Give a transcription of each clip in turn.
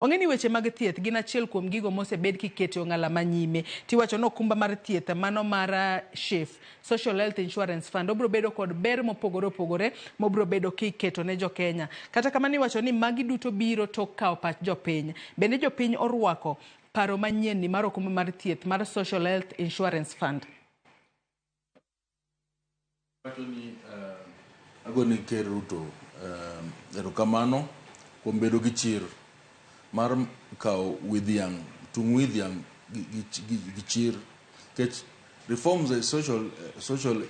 Ong'eni weche mag thieth gin achiel kuom gigo mosebed kiketo ng'ala manyime. Tiwacho no okumba mar thieth mano mar SHIF, Social Health Insurance Fund, obro bedo kod ber mopogore opogore mobro bedo kiketo ne jo Kenya. Kata kamani iwacho ni magi duto biro tok kao pach jopiny. Bende jopiny orwako paro manyien ni mar okumba mar thieth mar Social Health Insurance Fund. Agoni Ker Ruto erokamano kuom bedo gi chir mar kao tung widhiang gi chir kech reforms social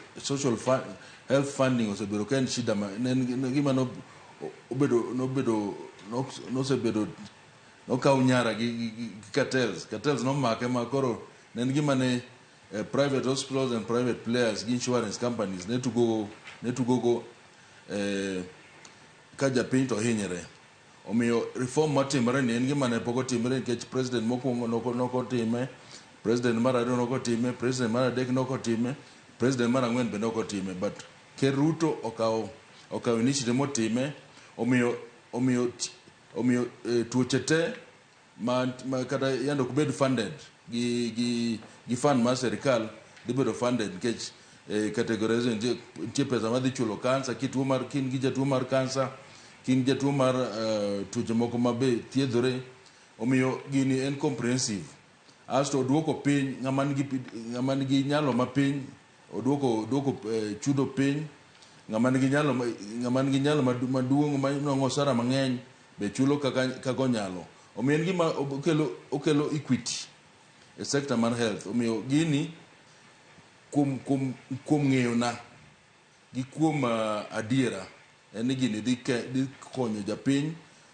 health funding osebedo ken shida gima nokao nyara gi cartels nomake ma koro nen gima ne private hospitals and private players gi insurance companies ne tugogo ka japiny to hinyre. Omiyo reform matimre ni en gima ne pok otimre nikech president mokwongo nokotime, president mar ariyo nokotime, president mar adek nokotime, president mar ang'wen bende nokotime, but Ker Ruto okao initiative motime. Omiyo tuoche te ma kata yando kubed funded gi fund mar serikal dibedo funded nikech categorization nitie pesa madhi chulo cancer kin gi jatuo mar cancer, kin jatuo mar tuoche moko mabe thiedhore. Omiyo gini en comprehensive. Asto oduoko piny ng'ama nigi nyalo mapiny, oduoko chudo piny. Ng'ama nigi nyalo maduong' manong'o osara mang'eny be chulo kaka onyalo. Omiyo en gima okelo equity e sector mar health. Omiyo gini kuom ng'eyo na gi kuom adiera en ni gini dhi konyo japiny,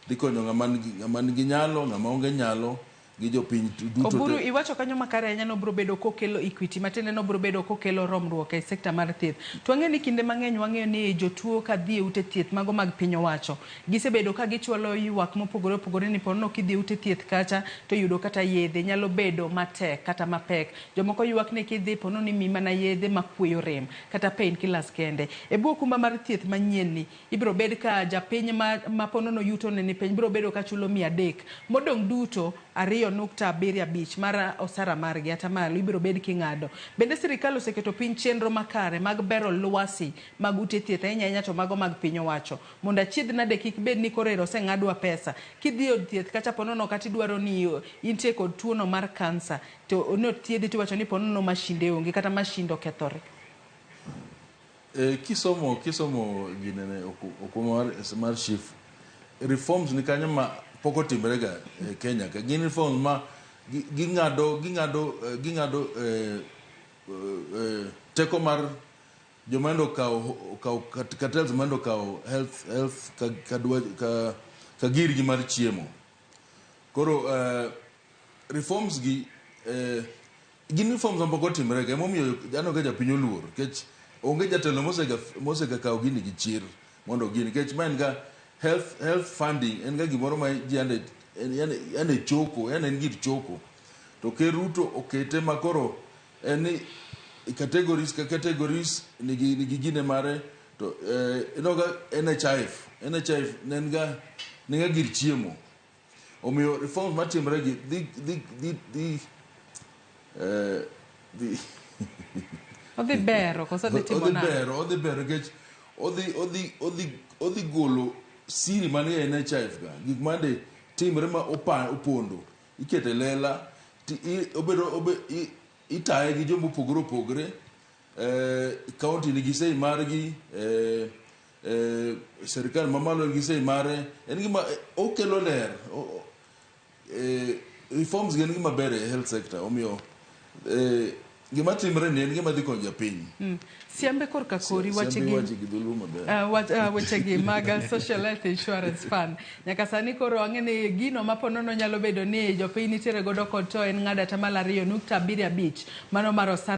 dhi konyo ng'ama nigi nyalo, ng'ama onge nyalo gi jopiny duto. Oburu, iwacho kanyo makare ahinya no bro bedo kokelo equity, matende no bro bedo kokelo romruok e sekta mar thieth. To ang'eni kinde mang'eny wang'eyo ni jotuo ka dhi e ute thieth mago mag piny owacho gisebedo ka gichwalo ywak mopogore opogore ni pono kidhi e ute thieth kacha to yudo kata yedhe nyalo bedo matek kata mapek. Jomoko ywak ni kidhi pono ni mi mana yedhe makweyo rem kata pain killers kende. E bwo okumba mar thieth manyien ni ibro bed ka japiny ma pono no yuto ne ni piny bro bedo ka chulo 300 modong duto 2.75 mar osara margi ata malo ibiro bed king'ado. Bende sirikal oseketo piny chenro makare mag bero lwasi mag ute thieth ahinya to mago mag piny owacho mondo achiedh nade kik bed ni koro oseng'adwa pesa kidhi od thieth kacha ponono kata idwaro ni intie kod tuo no mar kansa to ono thiedhi tiwacho ni ponono mashinde onge kata mashinde okethore. Kisomo ginene okumba mar SHIF reforms ni kanyo ma poko timre ga Kenya ka gin reforms ma ging'ado teko mar jomando kao cartels mando kao health ka girgi mar chiemo. Koro reforms gi gin reforms ma poko timre ga momiyo jano ga japiny oluor kech onge jatelo mosega kao gini gi chir mondo gini kech man ga health funding en ga gimoro ma ji ane choko, en gir choko. To Ker Ruto okete makoro en ni categories nigi gine mare to enoga NHIF nenga gir chiemo. Omiyo reforms matimre gi odhi bero koso dhi timo nada. Odhi bero kech odhi golo siri manie NHIF ga gik mande timre ma opondo ikete lela itaye gi jomo pogore county nigi sei margi serikal mamalo nigi sei mare en gima okelo ler reforms gen gima ber e health sector. Omiyo gima timre ni en gima dhi konyo japiny. Siambe korka kori wechegi mag Social Health Insurance Fund. Nyaka sani koro ang'eni gino maponono nyalo bedo ni jopiny nitiere godo kod to en ng'ada tamala 2.75 mano mar osara